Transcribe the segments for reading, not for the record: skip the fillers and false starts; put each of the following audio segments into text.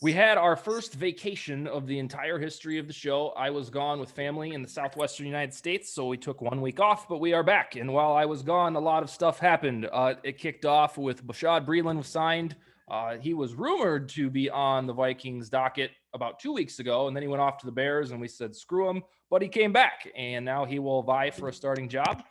We had our first vacation of the entire history of the show. I was gone with family in the southwestern United States, so we took 1 week off, but we are back. And while I was gone, a lot of stuff happened. It kicked off with Bashaud Breeland was signed. He was rumored to be on the Vikings docket about 2 weeks ago, and then he went off to the Bears, and we said, screw him. But he came back, and now he will vie for a starting job.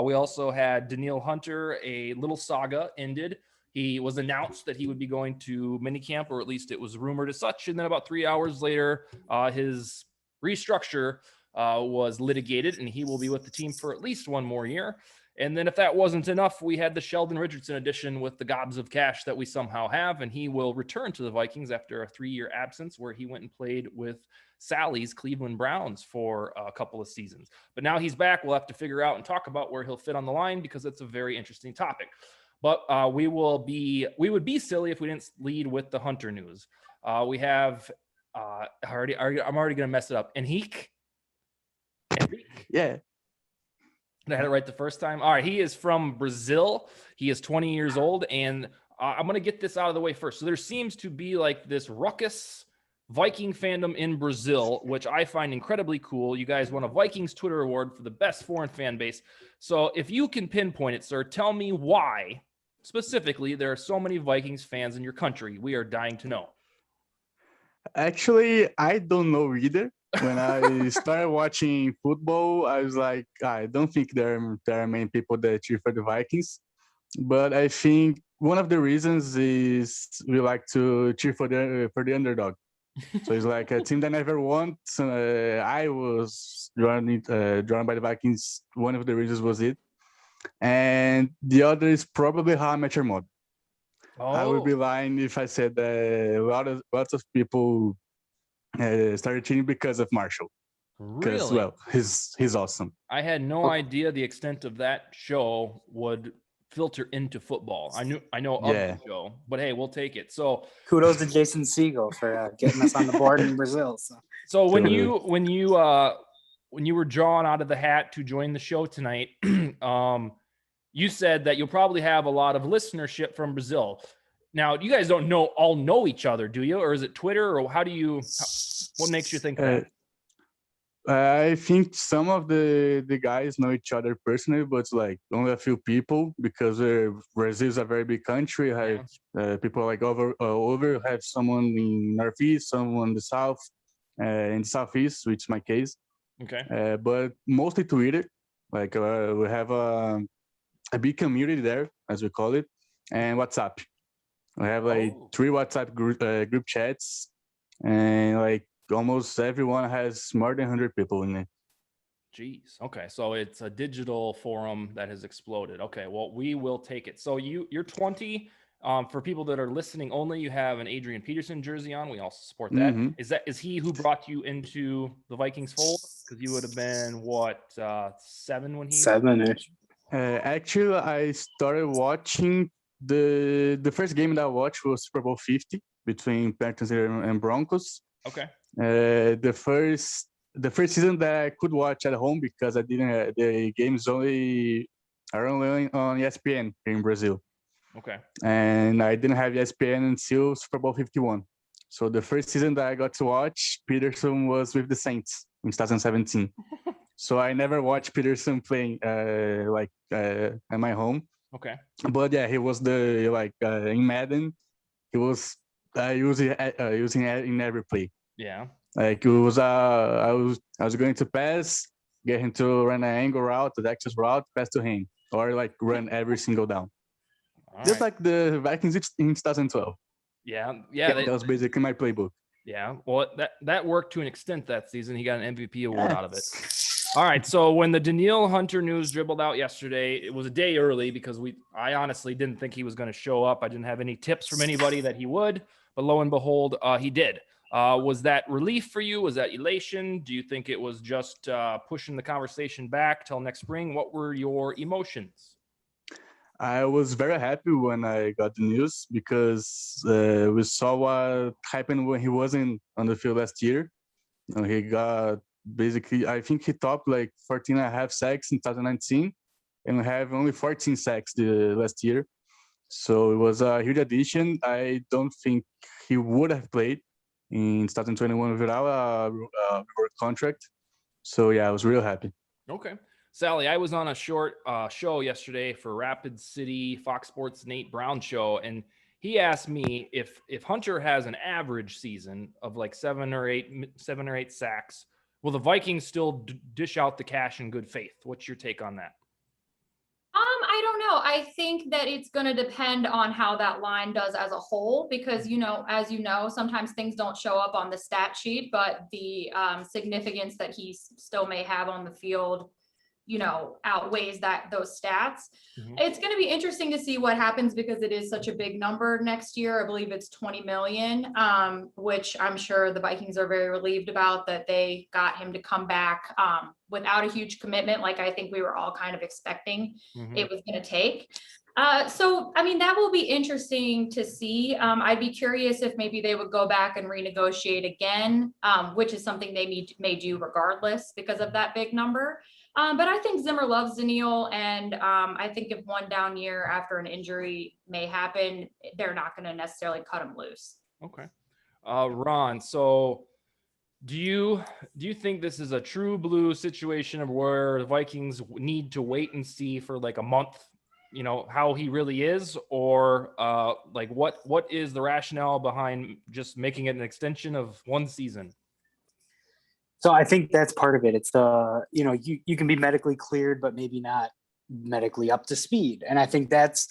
We also had Danielle Hunter, a little saga ended. He was announced that he would be going to minicamp, or at least it was rumored as such. And then about 3 hours later, his restructure was litigated, and he will be with the team for at least one more year. And then if that wasn't enough, we had the Sheldon Richardson edition with the gobs of cash that we somehow have, and he will return to the Vikings after a 3-year absence where he went and played with Sally's Cleveland Browns for a couple of seasons. But now he's back. We'll have to figure out and talk about where he'll fit on the line because it's a very interesting topic. But we would be silly if we didn't lead with the Hunter news. We have, I'm already going to mess it up. Henrique? Yeah. I had it right the first time. All right. He is from Brazil. He is 20 years old. And I'm going to get this out of the way first. So there seems to be like this ruckus Viking fandom in Brazil, which I find incredibly cool. You guys won a Vikings Twitter award for the best foreign fan base. So if you can pinpoint it, sir, tell me why specifically there are so many Vikings fans in your country. We are dying to know. Actually, I don't know either. When I started watching football, I was like, I don't think there are many people that cheer for the Vikings. But I think one of the reasons is we like to cheer for the underdog. So it's like a team that never won. So, I was drawn by the Vikings. One of the reasons was it. And the other is probably How I Met Your Mother. I would be lying if I said that lots of people started cheating because of Marshall. Because, Really? well, he's awesome. I had no idea the extent of that show would filter into football. I know of the show, but hey, we'll take it. So kudos to Jason Segel for getting us on the board in Brazil. So when you were drawn out of the hat to join the show tonight, you said that you'll probably have a lot of listenership from Brazil. Now, you guys don't all know each other, do you? Or is it Twitter? Or what makes you think that? I think some of the guys know each other personally, but it's like only a few people because Brazil is a very big country. Have people like over have someone in Northeast, someone in the South, in the Southeast, which is my case. Okay. But mostly Twitter. Like we have a big community there, as we call it, and WhatsApp. We have like 3 WhatsApp group chats, and like almost everyone has more than 100 people in it. Jeez. Okay. So it's a digital forum that has exploded. Okay. Well, we will take it. So you're 20. For people that are listening only, you have an Adrian Peterson jersey on. We also support that. Mm-hmm. Is he who brought you into the Vikings fold? Because you would have been what 7 when he 7-ish. Actually, I started watching the first game that I watched was Super Bowl 50 between Panthers and Broncos. Okay. The first season that I could watch at home because I didn't. The games are only on ESPN here in Brazil. Okay. And I didn't have ESPN until Super Bowl 51. So the first season that I got to watch, Peterson was with the Saints in 2017. So I never watched Peterson playing at my home. Okay. But yeah, he was in Madden. He was using it in every play. Yeah. Like it was I was going to pass, get him to run an angle route, the access route, pass to him, or like run every single down. Just like the Vikings in 2012. Yeah. That was basically my playbook. Yeah. Well, that worked to an extent that season. He got an MVP award out of it. All right. So when the Danielle Hunter news dribbled out yesterday, it was a day early because I honestly didn't think he was going to show up. I didn't have any tips from anybody that he would, but lo and behold, he did. Was that relief for you? Was that elation? Do you think it was just pushing the conversation back till next spring? What were your emotions? I was very happy when I got the news because we saw what happened when he wasn't on the field last year. He got basically, I think he topped like 14 and a half sacks in 2019 and we have only 14 sacks the last year. So it was a huge addition. I don't think he would have played in 2021 without a reward contract. So yeah, I was real happy. Okay. Sally, I was on a short show yesterday for Rapid City Fox Sports Nate Brown show, and he asked me if Hunter has an average season of like 7 or 8 sacks, will the Vikings still dish out the cash in good faith? What's your take on that? I don't know. I think that it's going to depend on how that line does as a whole, because, as you know, sometimes things don't show up on the stat sheet, but the significance that he still may have on the field, outweighs those stats. Mhm. It's going to be interesting to see what happens, because it is such a big number next year. I Bleav it's 20 million, which I'm sure the Vikings are very relieved about, that they got him to come back without a huge commitment, like I think we were all kind of expecting it was going to take. So, I mean, that will be interesting to see. I'd be curious if maybe they would go back and renegotiate again, which is something they may do regardless because of that big number. But I think Zimmer loves Danielle, and I think if one down year after an injury may happen, they're not going to necessarily cut him loose. Okay. Ron, so do you think this is a true blue situation of where the Vikings need to wait and see for like a month, how he really is, or like what is the rationale behind just making it an extension of one season? So I think that's part of it. It's you can be medically cleared, but maybe not medically up to speed. And I think that's,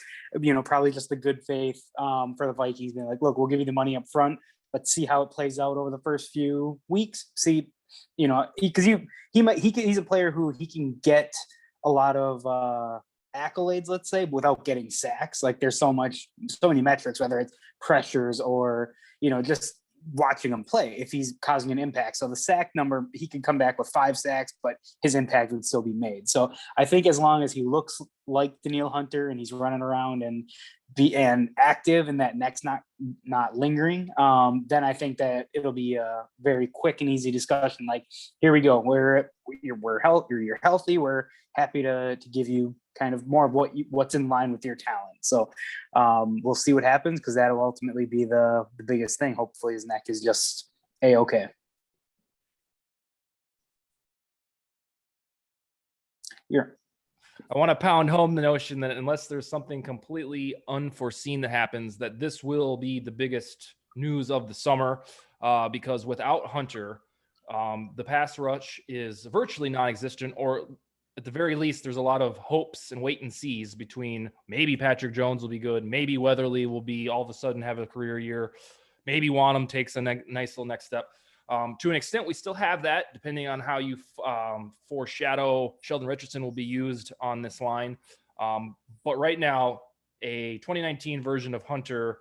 probably just the good faith for the Vikings being like, look, we'll give you the money up front. Let's see how it plays out over the first few weeks. See, because he's a player who he can get a lot of accolades, let's say, without getting sacks. Like there's so many metrics, whether it's pressures or, just watching him play, if he's causing an impact. So the sack number, he can come back with 5 sacks, but his impact would still be made. So I think as long as he looks like Danielle Hunter and he's running around and active and that neck's not lingering, then I think that it'll be a very quick and easy discussion. Like, here we go. You're healthy. We're happy to give you kind of more of what's in line with your talent. So we'll see what happens, because that'll ultimately be the biggest thing. Hopefully his neck is just A-okay. Yeah. I want to pound home the notion that unless there's something completely unforeseen that happens, that this will be the biggest news of the summer, because without Hunter, the pass rush is virtually non-existent, or at the very least, there's a lot of hopes and wait and sees between maybe Patrick Jones will be good, maybe Weatherly will be all of a sudden have a career year, maybe Wanham takes a nice little next step. To an extent, we still have that, depending on how you foreshadow Sheldon Richardson will be used on this line. But right now, a 2019 version of Hunter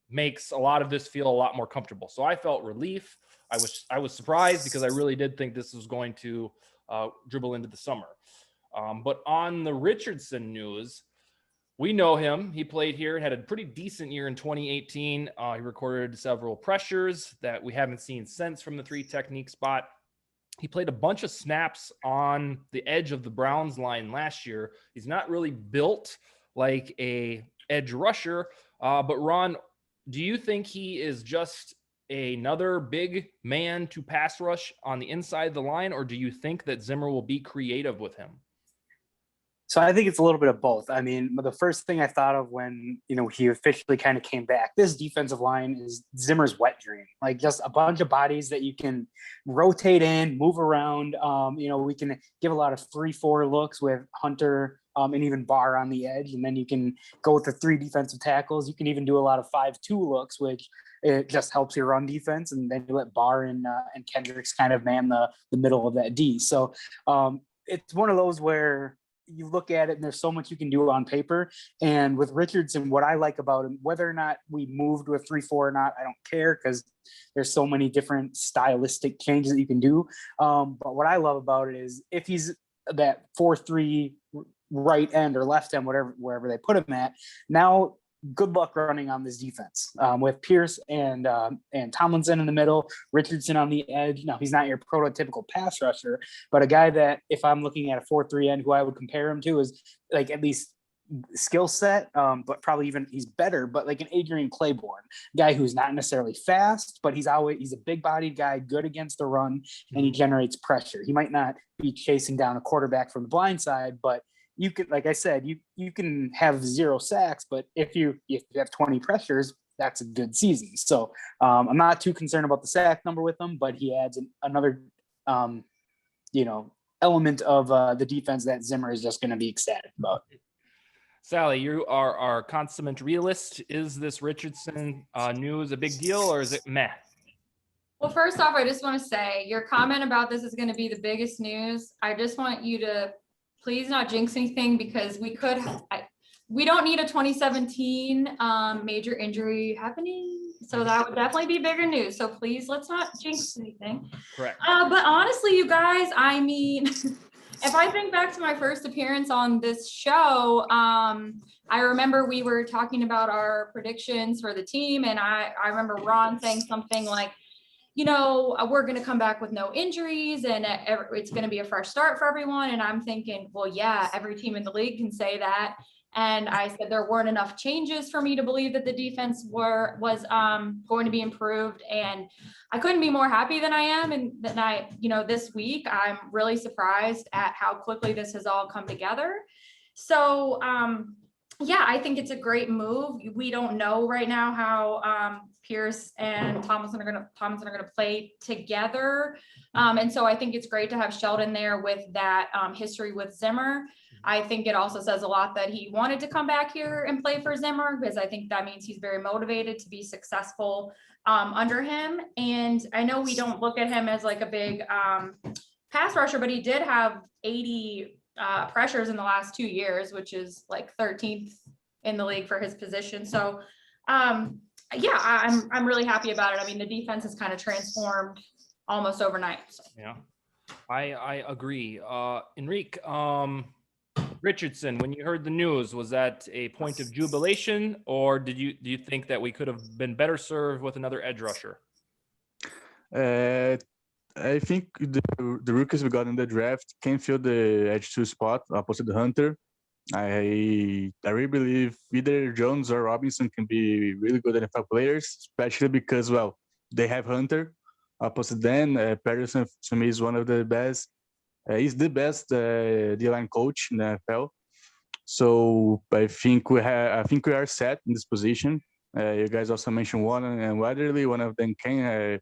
makes a lot of this feel a lot more comfortable. So I felt relief. I was surprised, because I really did think this was going to dribble into the summer. But on the Richardson news, we know him. He played here and had a pretty decent year in 2018. He recorded several pressures that we haven't seen since from the 3 technique spot. He played a bunch of snaps on the edge of the Browns line last year. He's not really built like a edge rusher. But Ron, do you think he is just another big man to pass rush on the inside of the line, or do you think that Zimmer will be creative with him? So I think it's a little bit of both. I mean, the first thing I thought of when, he officially kind of came back, this defensive line is Zimmer's wet dream. Like, just a bunch of bodies that you can rotate in, move around. We can give a lot of 3-4 looks with Hunter and even Barr on the edge. And then you can go with the 3 defensive tackles. You can even do a lot of 5-2 looks, which it just helps your run defense. And then you let Barr and Kendricks kind of man the middle of that D. So it's one of those where you look at it and there's so much you can do on paper. And with Richardson, what I like about him, whether or not we moved with 3-4 or not, I don't care, because there's so many different stylistic changes that you can do. But what I love about it is if he's that 4-3 right end or left end, wherever they put him at, now good luck running on this defense with Pierce and Tomlinson in the middle, Richardson on the edge. Now, he's not your prototypical pass rusher, but a guy that if I'm looking at a 4-3 end, who I would compare him to is like at least skill set, but probably even he's better, but like an Adrian Claiborne guy who's not necessarily fast, but he's a big bodied guy, good against the run, and he generates pressure. He might not be chasing down a quarterback from the blind side, but you could, like I said, you can have 0 sacks, but if you have 20 pressures, that's a good season. So I'm not too concerned about the sack number with him, but he adds another element of the defense that Zimmer is just going to be ecstatic about. Sally, you are our consummate realist. Is this Richardson news a big deal, or is it meh? Well, first off, I just want to say your comment about this is going to be the biggest news. I just want you to please not jinx anything, because we don't need a 2017 major injury happening. So that would definitely be bigger news. So please, let's not jinx anything. Correct. But honestly, you guys, I mean, if I think back to my first appearance on this show, I remember we were talking about our predictions for the team. And I remember Ron saying something like, we're going to come back with no injuries and it's going to be a fresh start for everyone. And I'm thinking, well, yeah, every team in the league can say that. And I said there weren't enough changes for me to believe that the defense was going to be improved. And I couldn't be more happy than I am. And then this week, I'm really surprised at how quickly this has all come together. So, yeah, I think it's a great move. We don't know right now how Pierce and Tomlinson are going to play together. And so I think it's great to have Sheldon there with that history with Zimmer. I think it also says a lot that he wanted to come back here and play for Zimmer, because I think that means he's very motivated to be successful under him. And I know we don't look at him as like a big pass rusher, but he did have 80 pressures in the last 2 years, which is like 13th in the league for his position. So yeah, I'm really happy about it. I mean, the defense has kind of transformed almost overnight. So. Yeah, I agree. Henrique, Richardson, when you heard the news, was that a point of jubilation, or do you think that we could have been better served with another edge rusher? I think the rookies we got in the draft can fill the edge 2 spot opposite Hunter. I really believe either Jones or Robinson can be really good NFL players, especially because, well, they have Hunter opposite them. Patterson, to me, is one of the best. He's the best D-line coach in the NFL. So I think we are set in this position. You guys also mentioned Warren and Weatherly. One of them can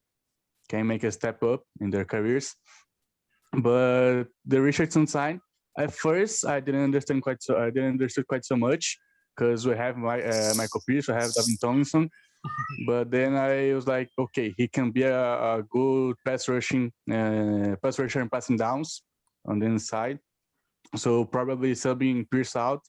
make a step up in their careers. But the Richardson sign, at first I didn't understand quite so much, because we have Michael Pierce, we have David Tomlinson. But then I was like, okay, he can be a good pass rusher and passing downs on the inside. So probably subbing Pierce out,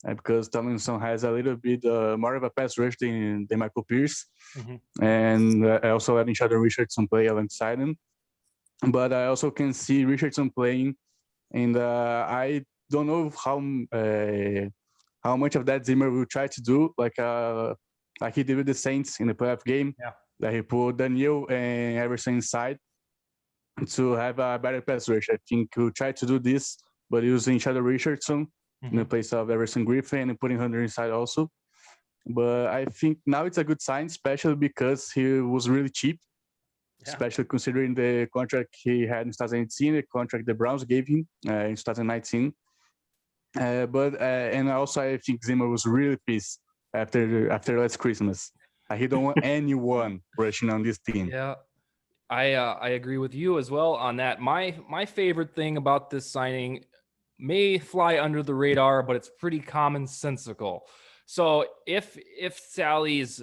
because Tomlinson has a little bit more of a pass rush than Michael Pierce. Mm-hmm. And I also letting Sheldon Richardson play alongside him. But I also can see Richardson playing, and I don't know how much of that Zimmer will try to do, like he did with the Saints in the playoff game. Yeah. That he put Danielle and Everson inside to have a better pass rush. I think he'll try to do this, but using Sheldon Richardson in the place of Everson Griffin and putting Hunter inside also. But I think now it's a good sign, especially because he was really cheap, especially considering the contract he had in 2018, the contract the Browns gave him in 2019. And also I think Zimmer was really pissed after last Christmas. He don't want anyone rushing on this team. Yeah, I agree with you as well on that. My favorite thing about this signing may fly under the radar, but it's pretty commonsensical. So if Sally's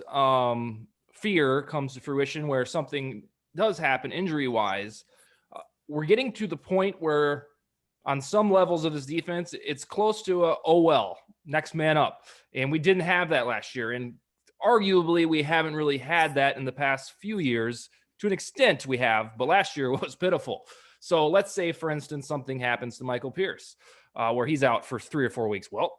fear comes to fruition, where something does happen injury-wise, we're getting to the point where on some levels of this defense, it's close to next man up. And we didn't have that last year. And arguably, we haven't really had that in the past few years. To an extent we have, but last year was pitiful. So let's say, for instance, something happens to Michael Pierce, where he's out for 3 or 4 weeks. Well,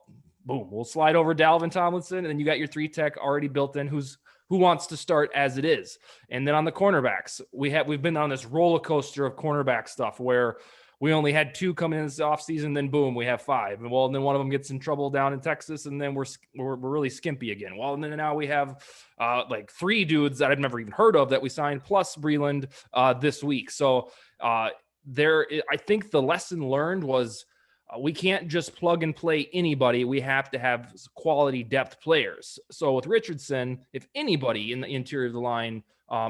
boom, we'll slide over Dalvin Tomlinson, and then you got your 3-tech already built in who wants to start as it is. And then on the cornerbacks, we've been on this roller coaster of cornerback stuff where we only had 2 coming in this offseason, then boom, we have 5. And well, and then one of them gets in trouble down in Texas, and then we're really skimpy again. Well, and then now we have like 3 dudes that I've never even heard of that we signed, plus Bleav this week. So I think the lesson learned was we can't just plug and play anybody. We have to have quality depth players. So with Richardson, if anybody in the interior of the line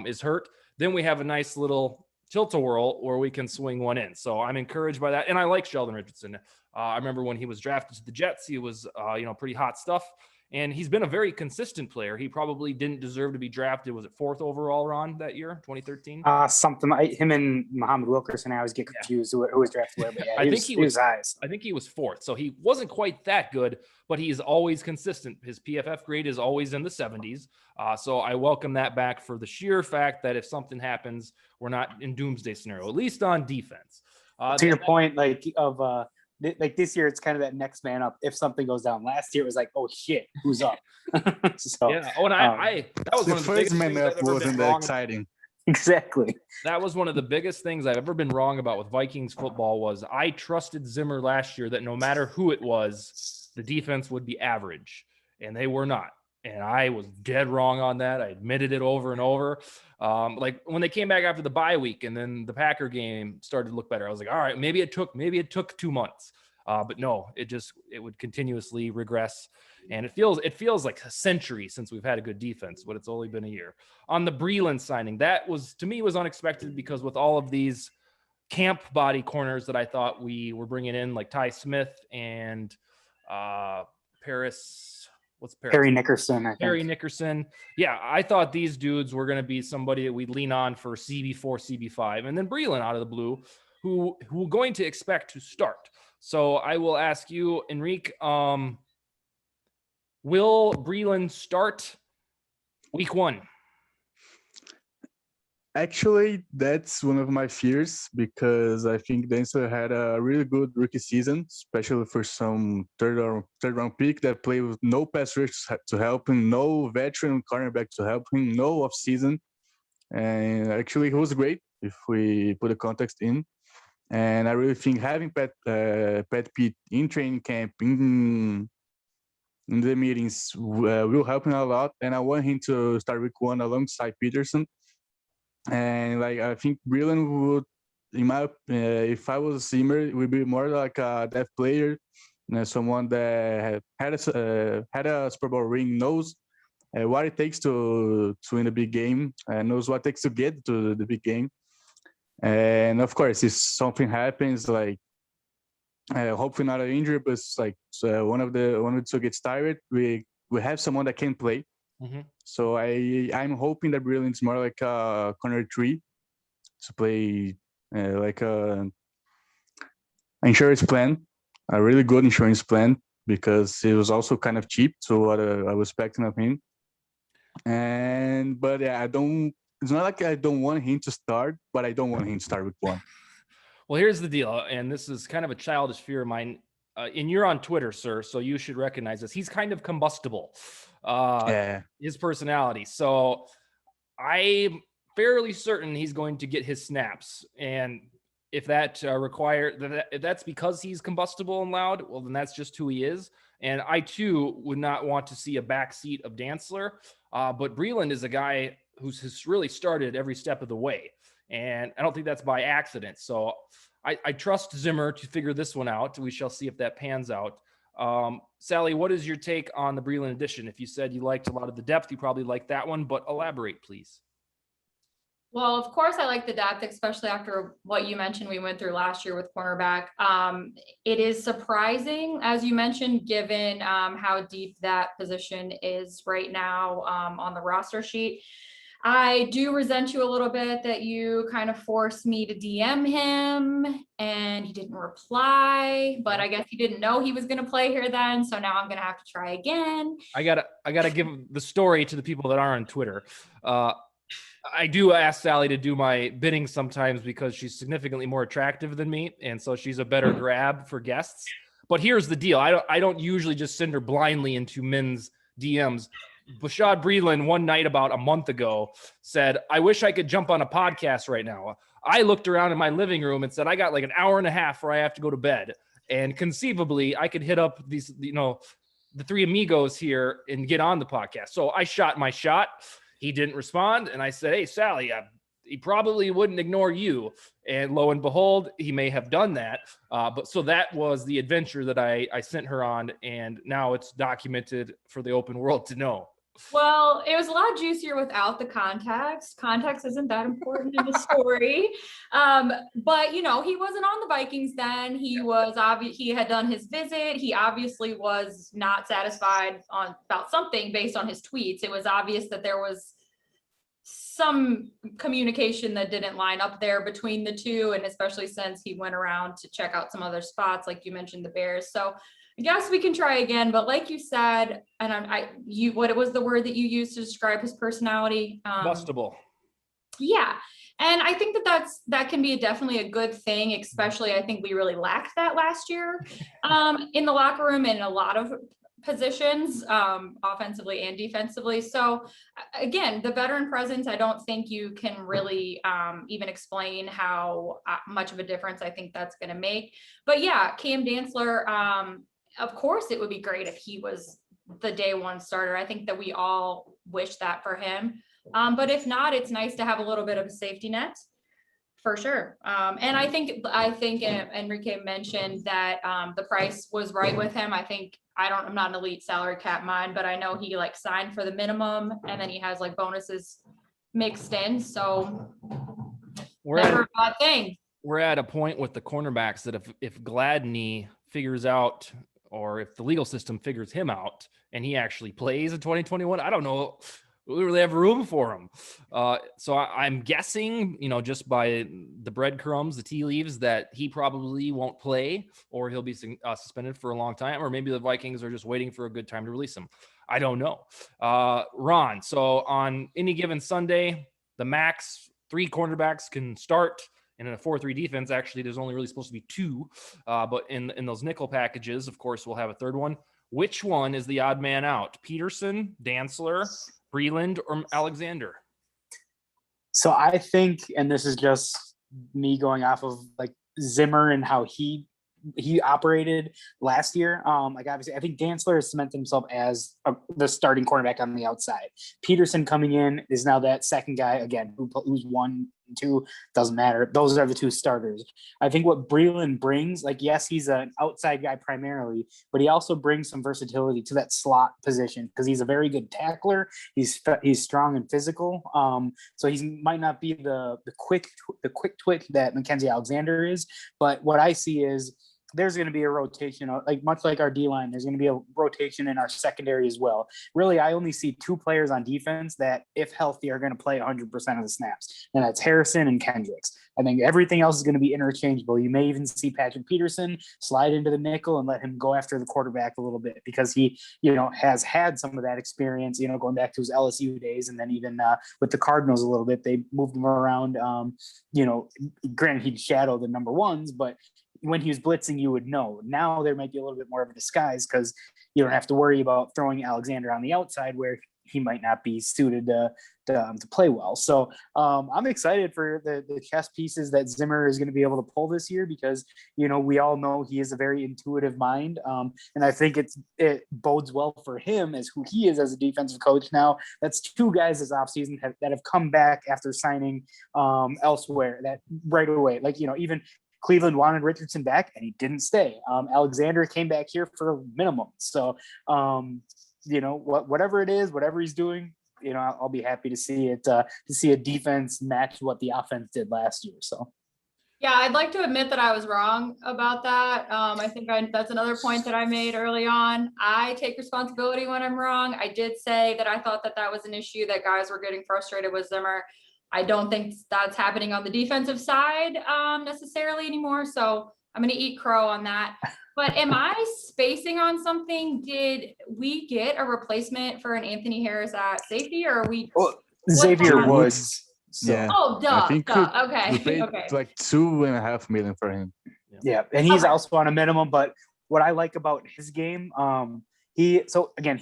is hurt, then we have a nice little tilt-a-whirl where we can swing one in. So I'm encouraged by that. And I like Sheldon Richardson. I remember when he was drafted to the Jets, he was, pretty hot stuff. And he's been a very consistent player. He probably didn't deserve to be drafted. Was it 4th overall, Ron, that year, 2013? Something like him and Muhammad Wilkerson. I always get confused who was drafted where, but yeah, I think he was high. I think he was 4th. So he wasn't quite that good, but he's always consistent. His PFF grade is always in the 70s. So I welcome that back for the sheer fact that if something happens, we're not in doomsday scenario, at least on defense. To your point, like this year, it's kind of that next man up. If something goes down, last year it was like, oh shit, who's up? So, yeah. Oh, and that was one of the first biggest man things I've up ever been wasn't wrong that exciting. Exactly. That was one of the biggest things I've ever been wrong about with Vikings football was I trusted Zimmer last year that no matter who it was, the defense would be average, and they were not. And I was dead wrong on that. I admitted it over and over. Like when they came back after the bye week and then the Packer game started to look better, I was like, all right, maybe it took 2 months. But no, it would continuously regress. And it feels like a century since we've had a good defense, but it's only been a year. On the Bleav signing, that was, to me, was unexpected because with all of these camp body corners that I thought we were bringing in, like Ty Smith and Harry Nickerson, I think. Harry Nickerson. Yeah, I thought these dudes were going to be somebody that we'd lean on for CB4, CB5, and then Bleav out of the blue, who we're going to expect to start. So I will ask you, Henrique, will Bleav start week 1? Actually, that's one of my fears because I think Denzel had a really good rookie season, especially for some third round pick that played with no pass rush to help him, no veteran cornerback to help him, no off season, and actually he was great if we put the context in. And I really think having Pat Pete in training camp in the meetings will help him a lot. And I want him to start week 1 alongside Peterson. And like I think Bleav would, if I was Zimmer, it would be more like a depth player, someone that had a Super Bowl ring, knows what it takes to win a big game, knows what it takes to get to the big game. And of course, if something happens, like hopefully not an injury, but it's like one of the two gets tired, we have someone that can play. Mm-hmm. So I'm hoping that Bleav is more like a corner 3 to play like a insurance plan, a really good insurance plan, because it was also kind of cheap to what I was expecting of him. But yeah, it's not like I don't want him to start, but I don't want him to start with 1. Well, here's the deal, and this is kind of a childish fear of mine. And you're on Twitter, sir, so you should recognize this. He's kind of combustible, his personality. So I'm fairly certain he's going to get his snaps. And if that if that's because he's combustible and loud, well, then that's just who he is. And I, too, would not want to see a backseat of Dantzler. But Bleav is a guy who's really started every step of the way. And I don't think that's by accident. So I trust Zimmer to figure this one out. We shall see if that pans out. Sally, what is your take on the Bleav edition? If you said you liked a lot of the depth, you probably liked that one, but elaborate, please. Well, of course, I like the depth, especially after what you mentioned we went through last year with cornerback. It is surprising, as you mentioned, given how deep that position is right now on the roster sheet. I do resent you a little bit that you kind of forced me to DM him and he didn't reply, but I guess he didn't know he was going to play here then. So now I'm going to have to try again. I gotta give the story to the people that are on Twitter. I do ask Sally to do my bidding sometimes because she's significantly more attractive than me. And so she's a better grab for guests. But here's the deal. I don't usually just send her blindly into men's DMs. Bashaud Bleav one night about a month ago said, I wish I could jump on a podcast right now. I looked around in my living room and said, I got like an hour and a half where I have to go to bed. And conceivably, I could hit up these, the three amigos here and get on the podcast. So I shot my shot. He didn't respond. And I said, hey, Sally, he probably wouldn't ignore you. And lo and behold, he may have done that. But so that was the adventure that I sent her on. And now it's documented for the open world to know. Well, it was a lot juicier without the context. Context isn't that important in the story. But he wasn't on the Vikings then. He had done his visit. He obviously was not satisfied about something based on his tweets. It was obvious that there was some communication that didn't line up there between the two, and especially since he went around to check out some other spots, like you mentioned, the Bears. So I guess we can try again, but like you said, and what was the word that you used to describe his personality? Bustable. Yeah. And I think that can be definitely a good thing, especially I think we really lacked that last year in the locker room in a lot of positions, offensively and defensively. So again, the veteran presence, I don't think you can really even explain how much of a difference I think that's going to make. But yeah, Cam Dantzler, of course, it would be great if he was the day one starter. I think that we all wish that for him. But if not, it's nice to have a little bit of a safety net for sure. And I think Henrique mentioned that the price was right with him. I'm not an elite salary cap mind, but I know he signed for the minimum and then he has bonuses mixed in. So never a bad thing. We're at a point with the cornerbacks that if Gladney figures out, or if the legal system figures him out and he actually plays in 2021, I don't know, we really have room for him. So I'm guessing, just by the breadcrumbs, the tea leaves, that he probably won't play, or he'll be suspended for a long time, or maybe the Vikings are just waiting for a good time to release him. I don't know. Ron, so on any given Sunday, the max 3 cornerbacks can start. And in a 4-3 defense, actually, there's only really supposed to be 2. But in those nickel packages, of course, we'll have a third one. Which one is the odd man out? Peterson, Dantzler, Breland, or Alexander? So I think, and this is just me going off of Zimmer and how he operated last year. Obviously, I think Dantzler has cemented himself as the starting cornerback on the outside. Peterson coming in is now that second guy again, who's 1 and 2, doesn't matter. Those are the 2 starters. I think what Breland brings, yes, he's an outside guy primarily, but he also brings some versatility to that slot position because he's a very good tackler. He's strong and physical. So he might not be the quick twitch that Mackenzie Alexander is, but what I see is there's going to be a rotation, much like our D-line, there's going to be a rotation in our secondary as well. Really, I only see 2 players on defense that, if healthy, are going to play 100% of the snaps, and that's Harrison and Kendricks. I think everything else is going to be interchangeable. You may even see Patrick Peterson slide into the nickel and let him go after the quarterback a little bit because he, has had some of that experience, going back to his LSU days, and then even with the Cardinals a little bit, they moved him around. Granted, he'd shadow the number 1s, but when he was blitzing, you would know. Now there might be a little bit more of a disguise because you don't have to worry about throwing Alexander on the outside where he might not be suited to play well. So I'm excited for the chess pieces that Zimmer is going to be able to pull this year because, we all know he is a very intuitive mind. And I think it bodes well for him as who he is as a defensive coach. Now that's 2 guys this offseason that have come back after signing elsewhere that right away, even Cleveland wanted Richardson back and he didn't stay. Alexander came back here for a minimum. So, whatever it is, whatever he's doing, I'll be happy to see it, to see a defense match what the offense did last year. So. Yeah, I'd like to admit that I was wrong about that. I think that's another point that I made early on. I take responsibility when I'm wrong. I did say that I thought that was an issue, that guys were getting frustrated with Zimmer. I don't think that's happening on the defensive side necessarily anymore. So I'm going to eat crow on that. But am I spacing on something? Did we get a replacement for an Anthony Harris at safety, or are we? Well, Xavier Woods. So, yeah. Oh, duh. I think Okay. we paid Okay. $2.5 million for him. Yeah, and he's Okay. also on a minimum. But what I like about his game, he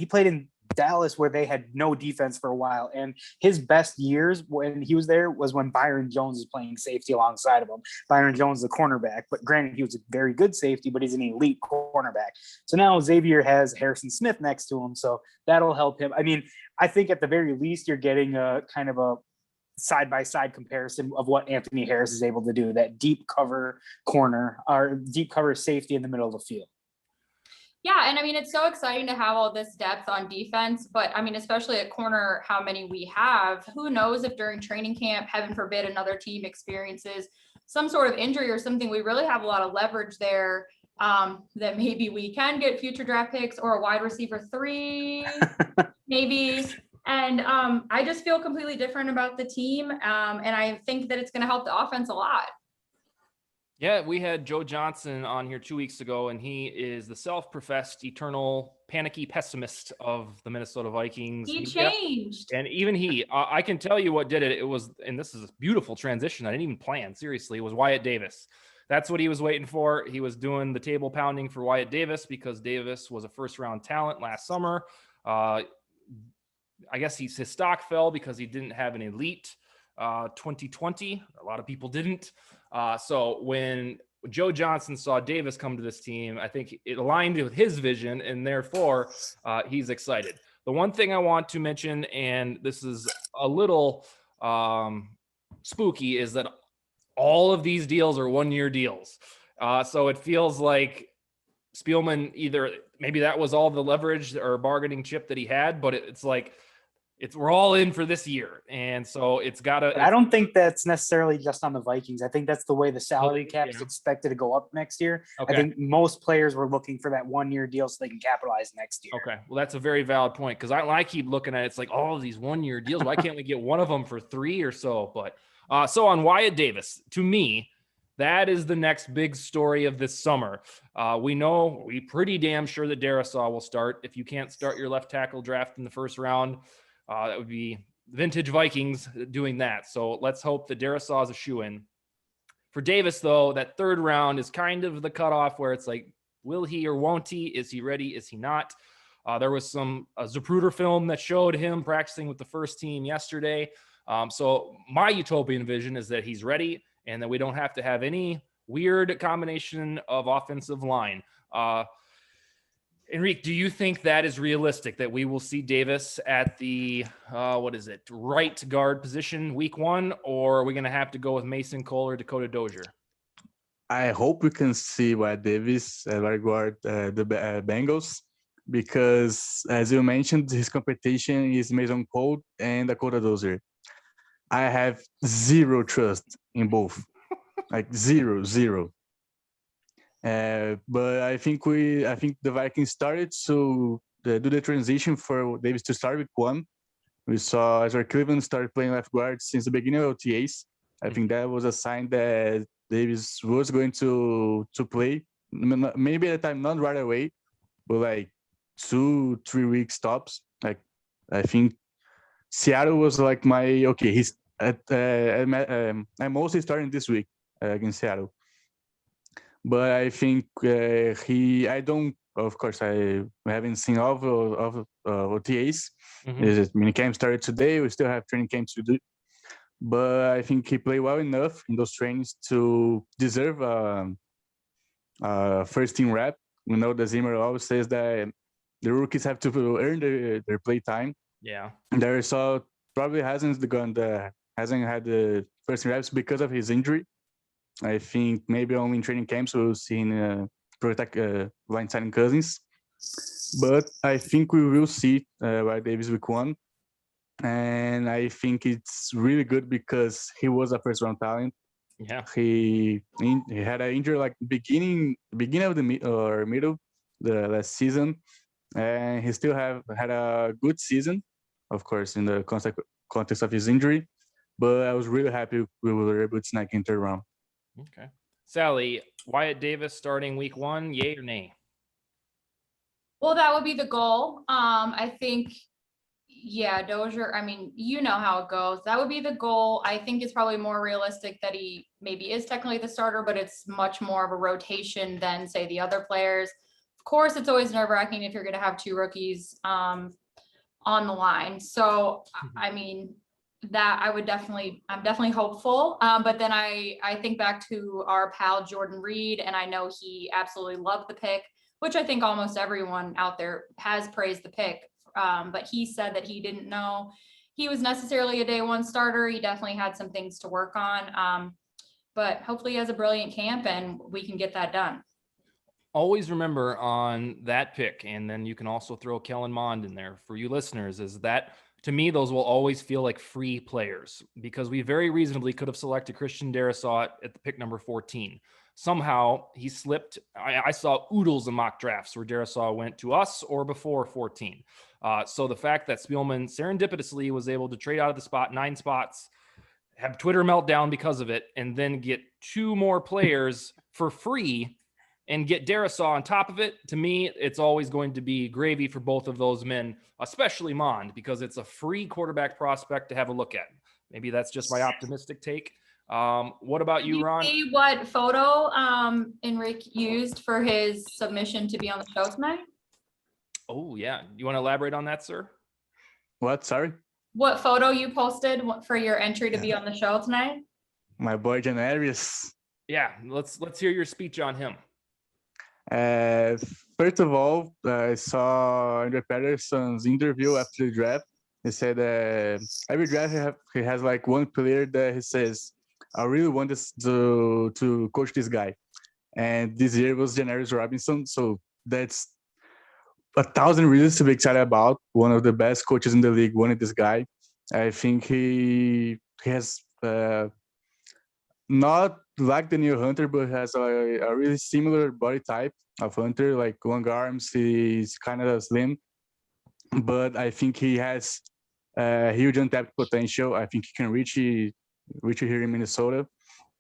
played in Dallas where they had no defense for a while. And his best years when he was there was when Byron Jones was playing safety alongside of him. Byron Jones, the cornerback, but granted, he was a very good safety, but he's an elite cornerback. So now Xavier has Harrison Smith next to him. So that'll help him. I mean, I think at the very least, you're getting a kind of a side-by-side comparison of what Anthony Harris is able to do, that deep cover corner or deep cover safety in the middle of the field. Yeah, and I mean, it's so exciting to have all this depth on defense, but I mean, especially at corner, how many we have. Who knows if during training camp, heaven forbid, another team experiences some sort of injury or something. We really have a lot of leverage there, that maybe we can get future draft picks or a wide receiver 3, maybe. And I just feel completely different about the team, and I think that it's going to help the offense a lot. Yeah, we had Joe Johnson on here 2 weeks ago, and he is the self-professed eternal panicky pessimist of the Minnesota Vikings. He changed. And even I can tell you what did it. It was, and this is a beautiful transition I didn't even plan, seriously, it was Wyatt Davis. That's what he was waiting for. He was doing the table pounding for Wyatt Davis because Davis was a first-round talent last summer. I guess his stock fell because he didn't have an elite 2020. A lot of people didn't. So when Joe Johnson saw Davis come to this team, I think it aligned with his vision, and therefore he's excited. The one thing I want to mention, and this is a little spooky, is that all of these deals are one-year deals. So it feels like Spielman either maybe that was all the leverage or bargaining chip that he had, but it's like we're all in for this year, and so it's got to. I don't think that's necessarily just on the Vikings. I think that's the way the salary cap is expected to go up next year. Okay. I think most players were looking for that 1-year deal so they can capitalize next year. Okay, well, that's a very valid point because I keep looking at it, it's like all of these 1-year deals. Why can't we get one of them for 3 or so? But so on Wyatt Davis, to me, that is the next big story of this summer. We pretty damn sure that Darisaw will start. If you can't start your left tackle draft in the first round, that would be vintage Vikings doing that. So let's hope that Darisaw is a shoo-in. For Davis, though, that third round is kind of the cutoff where it's like, will he or won't he? Is he ready? Is he not? There was some Zapruder film that showed him practicing with the first team yesterday. So my utopian vision is that he's ready and that we don't have to have any weird combination of offensive line. Henrique, do you think that is realistic, that we will see Davis at the, right guard position week 1, or are we going to have to go with Mason Cole or Dakota Dozier? I hope we can see Wyatt Davis at right guard the Bengals, because as you mentioned, his competition is Mason Cole and Dakota Dozier. I have zero trust in both, like zero. But I think the Vikings started to do the transition for Davis to start week 1. We saw Ezra Cleveland started playing left guard since the beginning of OTAs. I think that was a sign that Davis was going to play. Maybe at the time, not right away, but like 2-3 weeks tops. Like I think Seattle was like he's I'm mostly starting this week against Seattle. But I think I haven't seen all of OTAs. Minicamp started today. We still have training camps to do. But I think he played well enough in those trainings to deserve a first team rep. We know that Zimmer always says that the rookies have to earn their play time. Yeah. Darisaw probably hasn't had the first team reps because of his injury. I think maybe only in training camps we'll see him protect blindsiding Cousins. But I think we will see Wyatt Davis week 1. And I think it's really good because he was a first-round talent. Yeah. He had an injury like beginning of the middle the last season. And he still had a good season, of course, in the context of his injury. But I was really happy we were able to snag in third round. Okay. Sally, Wyatt Davis starting week 1, yay or nay? Well, that would be the goal. I think, Dozier, I mean, you know how it goes. That would be the goal. I think it's probably more realistic that he maybe is technically the starter, but it's much more of a rotation than, say, the other players. Of course, it's always nerve-wracking if you're going to have 2 rookies. on the line. So, I mean, that I'm definitely hopeful. But then I think back to our pal Jordan Reed, and I know he absolutely loved the pick, which I think almost everyone out there has praised the pick. But he said that he didn't know he was necessarily a day one starter. He definitely had some things to work on. But hopefully he has a brilliant camp and we can get that done. Always remember on that pick, and then you can also throw Kellen Mond in there for you listeners, is that to me, those will always feel like free players, because we very reasonably could have selected Christian Darrisaw at the pick number 14. Somehow he slipped. I saw oodles of mock drafts where Darrisaw went to us or before 14. So the fact that Spielman serendipitously was able to trade out of the spot 9 spots, have Twitter meltdown because of it, and then get 2 more players for free and get Darrisaw on top of it, to me, it's always going to be gravy for both of those men, especially Mond, because it's a free quarterback prospect to have a look at. Maybe that's just my optimistic take. What about you, Ron? See what photo Henrique used for his submission to be on the show tonight? Oh, yeah. You want to elaborate on that, sir? What? Sorry? What photo you posted for your entry to be on the show tonight? My boy Janarius. Yeah, let's hear your speech on him. First of all, I saw Andre Patterson's interview after the draft. He said every draft he has like one player that he says, I really want this to coach this guy. And this year was Janarius Robinson. So that's 1,000 reasons to be excited about. One of the best coaches in the league wanted this guy. I think he has not like Danielle Hunter, but has a really similar body type of Hunter, like long arms. He's kind of slim, but I think he has huge untapped potential. I think he can reach here in Minnesota.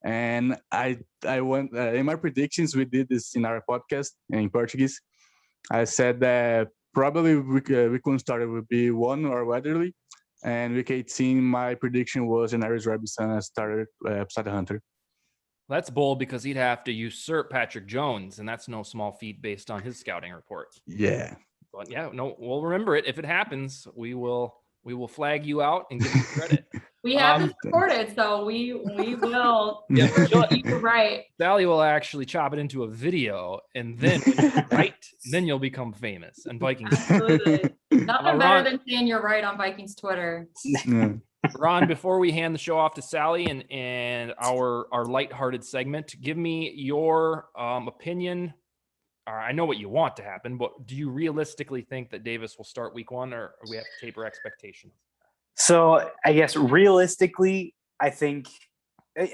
And I want in my predictions, we did this in our podcast in Portuguese. I said that probably week 1 starter would be one or Weatherly. And week 18, my prediction was Janarius Robinson as starter beside Hunter. That's bold because he'd have to usurp Patrick Jones, and that's no small feat based on his scouting report. Yeah. But yeah, no, we'll remember it. If it happens, we will flag you out and give you credit. We have this recorded, so we will. Yeah, you're right. Sally will actually chop it into a video, and then then you'll become famous. And Vikings. Absolutely. Nothing Ron, better than saying you're right on Vikings Twitter. Yeah. Ron, before we hand the show off to Sally and our lighthearted segment, give me your opinion. I know what you want to happen, but do you realistically think that Davis will start week 1, or we have to taper expectations? So I guess realistically, I think,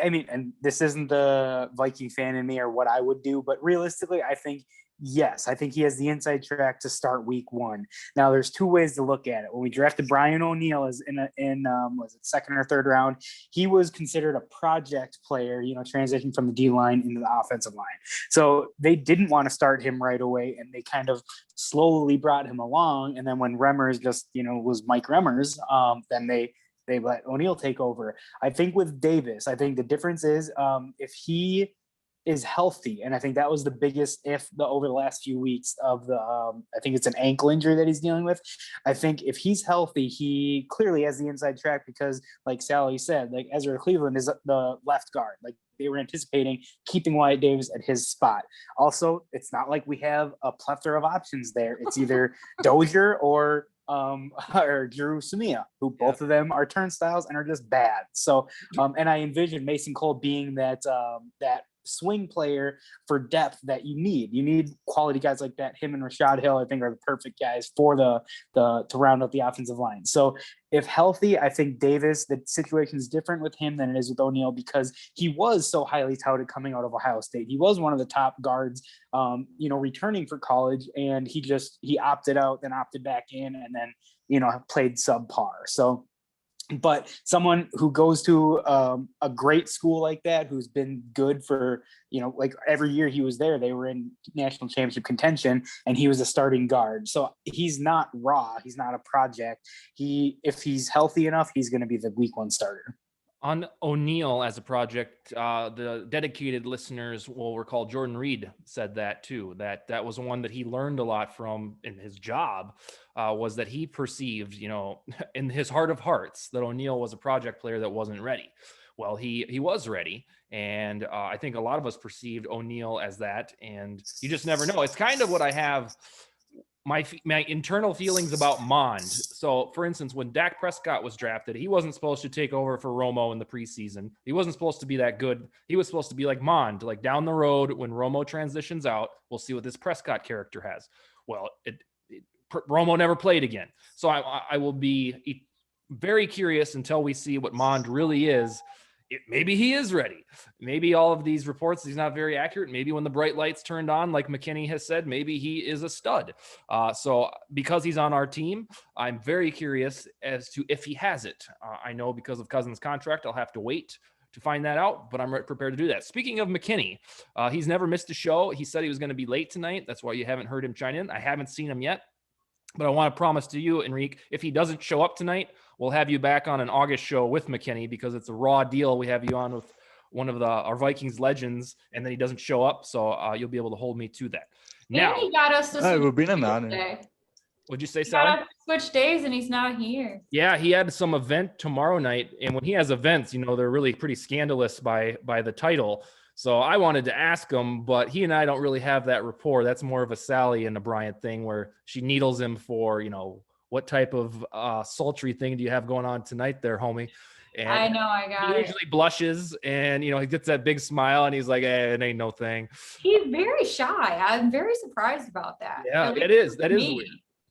I mean, and this isn't the Viking fan in me or what I would do, but realistically, I think, yes, I think he has the inside track to start week 1. Now, there's 2 ways to look at it. When we drafted Brian O'Neill was it 2nd or 3rd round, he was considered a project player, transition from the D line into the offensive line. So they didn't want to start him right away, and they kind of slowly brought him along. And then when Remmers just, was Mike Remmers, then they let O'Neill take over. I think with Davis, I think the difference is if he is healthy, and I think that was the biggest over the last few weeks of the I think it's an ankle injury that he's dealing with. I think if he's healthy, he clearly has the inside track, because like Sally said, like Ezra Cleveland is the left guard. Like they were anticipating keeping Wyatt Davis at his spot. Also, it's not like we have a plethora of options there. It's either Dozier or Drew Samia, who both of them are turnstiles and are just bad. So and I envision Mason Cole being that swing player for depth that you need. You need quality guys like that. Him and Rashad Hill, I think, are the perfect guys for the to round up the offensive line. So if healthy, I think Davis, the situation is different with him than it is with O'Neill, because he was so highly touted coming out of Ohio State. He was one of the top guards, returning for college, and he opted out, then opted back in, and then, played subpar. So, but someone who goes to a great school like that, who's been good for, like every year he was there, they were in national championship contention, and he was a starting guard. So he's not raw. He's not a project. If he's healthy enough, he's going to be the week 1 starter. On O'Neal as a project, the dedicated listeners will recall Jordan Reed said that too, that was one that he learned a lot from in his job, was that he perceived, in his heart of hearts, that O'Neal was a project player that wasn't ready. Well, he was ready. And I think a lot of us perceived O'Neal as that, and you just never know. It's kind of what I have my internal feelings about Mond. So, for instance, when Dak Prescott was drafted, he wasn't supposed to take over for Romo in the preseason. He wasn't supposed to be that good. He was supposed to be like Mond, like down the road when Romo transitions out, we'll see what this Prescott character has. Well, Romo never played again. So I will be very curious until we see what Mond really is. Maybe he is ready. Maybe all of these reports, he's not very accurate. Maybe when the bright lights turned on, like McKinney has said, maybe he is a stud. So because he's on our team, I'm very curious as to if he has it. I know because of Cousins' contract, I'll have to wait to find that out, but I'm prepared to do that. Speaking of McKinney, he's never missed a show. He said he was going to be late tonight. That's why you haven't heard him chime in. I haven't seen him yet. But I want to promise to you, Henrique, if he doesn't show up tonight, we'll have you back on an August show with McKinney, because it's a raw deal. We have you on with one of our Vikings legends, and then he doesn't show up. So you'll be able to hold me to that. Now, he got us to it would be an honor. today. What'd you say, He got Sally? us to switch days and he's not here. Yeah, he had some event tomorrow night. And when he has events, they're really pretty scandalous by the title. So I wanted to ask him, but he and I don't really have that rapport. That's more of a Sally and a Bryant thing, where she needles him for, what type of sultry thing do you have going on tonight there, homie? And I know, I got he it. usually blushes, and, he gets that big smile, and he's like, it ain't no thing. He's very shy. I'm very surprised about that. Yeah, At least it is. for That is me. weird.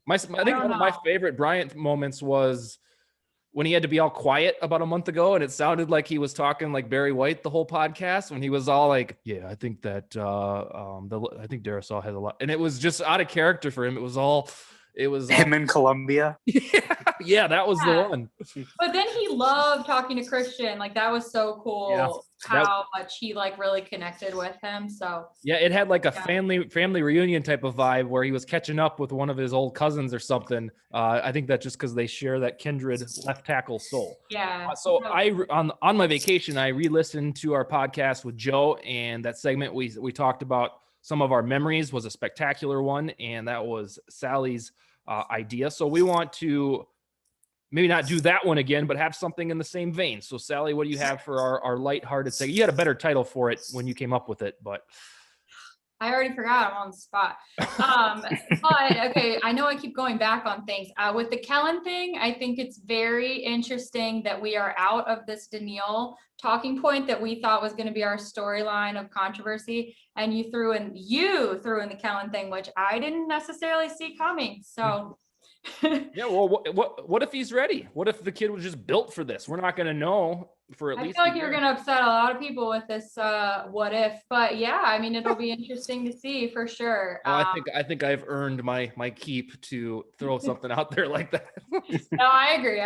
I think don't one of my know. favorite Bryant moments was when he had to be all quiet about a month ago, and it sounded like he was talking like Barry White the whole podcast, when he was all like, yeah, I think that I think Darisaw has a lot, and it was just out of character for him. It was Him in Colombia. yeah, that was the one. But then he loved talking to Christian. Like, that was so cool. Yeah. How much he really connected with him. So Yeah, it had like a family reunion type of vibe, where he was catching up with one of his old cousins or something. I think that's just because they share that kindred left tackle soul. yeah. So on my vacation, I re-listened to our podcast with Joe, and that segment we talked about some of our memories was a spectacular one, and that was Sally's idea. So we want to maybe not do that one again, but have something in the same vein. So Sally, what do you have for our lighthearted segment? You had a better title for it when you came up with it, but I already forgot. I'm on the spot. But okay, I know I keep going back on things. With the Kellen thing, I think it's very interesting that we are out of this Danielle talking point that we thought was going to be our storyline of controversy, and you threw in the Kellen thing, which I didn't necessarily see coming. So. Yeah, well, what if he's ready? What if the kid was just built for this? We're not going to know for at least. I feel like you're going to upset a lot of people with this what if, but yeah, I mean, it'll be interesting to see for sure. Well, I think I've earned my keep to throw something out there like that. No, I agree.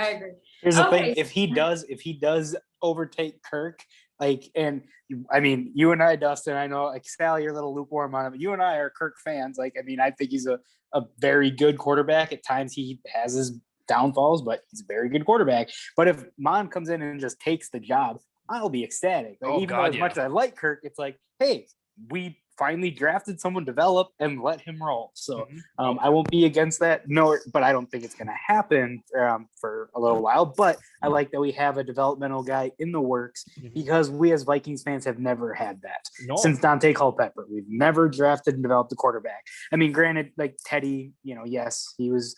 Here's the thing: if he does overtake Kirk, and I mean, you and I, Dustin, I know, Sally, you're a little lukewarm on him, but you and I are Kirk fans. I think he's a very good quarterback. At times he has his downfalls, but he's a very good quarterback. But if Mon comes in and just takes the job, I'll be ecstatic. Much as I like Kirk, it's like, hey, we finally drafted someone, develop, and let him roll. So I won't be against that. No, but I don't think it's going to happen for a little while. But I like that we have a developmental guy in the works, because we as Vikings fans have never had that since Dante Culpepper. We've never drafted and developed a quarterback. I mean, granted, like Teddy, yes, he was,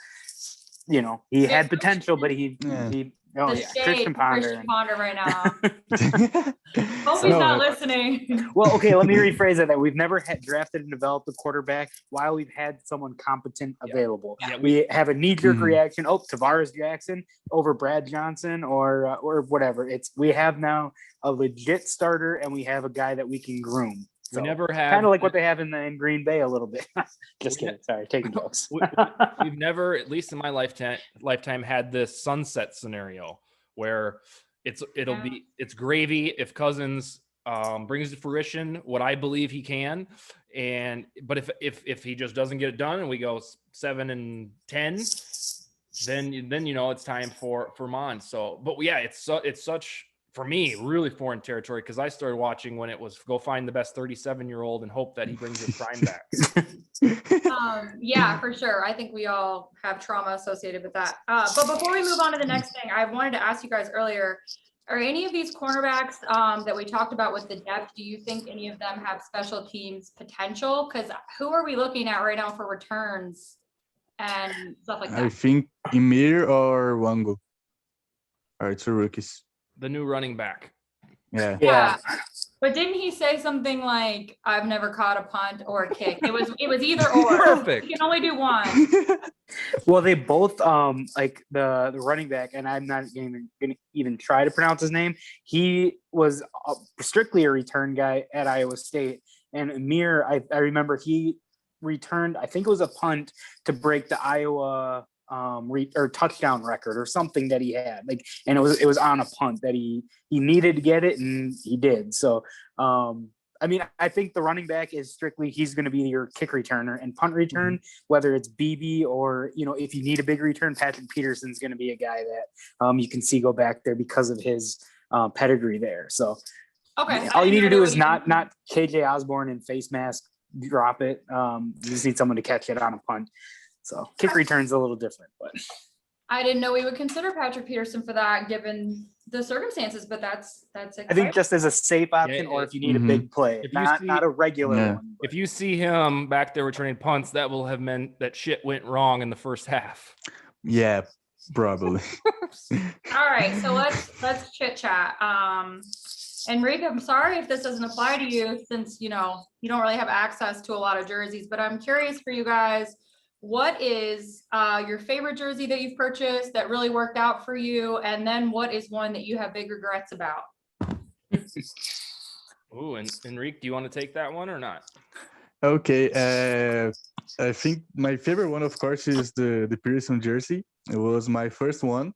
he had potential, but Christian Ponder right now. Hope he's not listening. Well, okay, let me rephrase that we've never drafted and developed a quarterback while we've had someone competent available. Yeah, we have a knee-jerk reaction. Oh, Tavares Jackson over Brad Johnson or whatever. We have now a legit starter, and we have a guy that we can groom. So, we never have, kind of like what they have in Green Bay a little bit. Just kidding. Sorry, taking jokes. We've never, at least in my lifetime, had this sunset scenario where it's gravy if Cousins brings to fruition what I believe he can, but if he just doesn't get it done and we go 7-10, then it's time for Mon. So, but yeah, it's such for me, really foreign territory because I started watching when it was go find the best 37-year-old and hope that he brings his prime back. Yeah, for sure. I think we all have trauma associated with that. But before we move on to the next thing, I wanted to ask you guys earlier, are any of these cornerbacks that we talked about with the depth, do you think any of them have special teams potential? Because who are we looking at right now for returns and stuff like I that? think Emir or Wango are two rookies. The new running back. Yeah. Yeah. But didn't he say something like, "I've never caught a punt or a kick"? It was either or. Perfect. You can only do one. Well, they both like the running back, and I'm not gonna even try to pronounce his name. He was strictly a return guy at Iowa State, and Amir, I remember he returned, I think it was a punt to break the Iowa or touchdown record or something that he had, like, and it was on a punt that he needed to get it, and he did. So I mean, I think the running back is strictly, he's going to be your kick returner and punt return, whether it's BB or, you know, if you need a big return, Patrick Peterson's going to be a guy that you can see go back there because of his pedigree there. So Okay. all you need to do is not KJ Osborne and face mask, drop it. You just need someone to catch it on a punt. So kick return's a little different, but I didn't know we would consider Patrick Peterson for that given the circumstances, but that's I think just as a safe option, or if you need a big play, If you not a regular one. If you see him back there returning punts, that will have meant that shit went wrong in the first half. Yeah, probably. all right. So let's chit chat. Henrique, I'm sorry if this doesn't apply to you since, you know, you don't really have access to a lot of jerseys, but I'm curious for you guys, what is your favorite jersey that you've purchased that really worked out for you? And then what is one that you have big regrets about? Ooh, and Henrique, do you want to take that one or not? Okay. I think my favorite one, of course, is the Pearson jersey. It was my first one.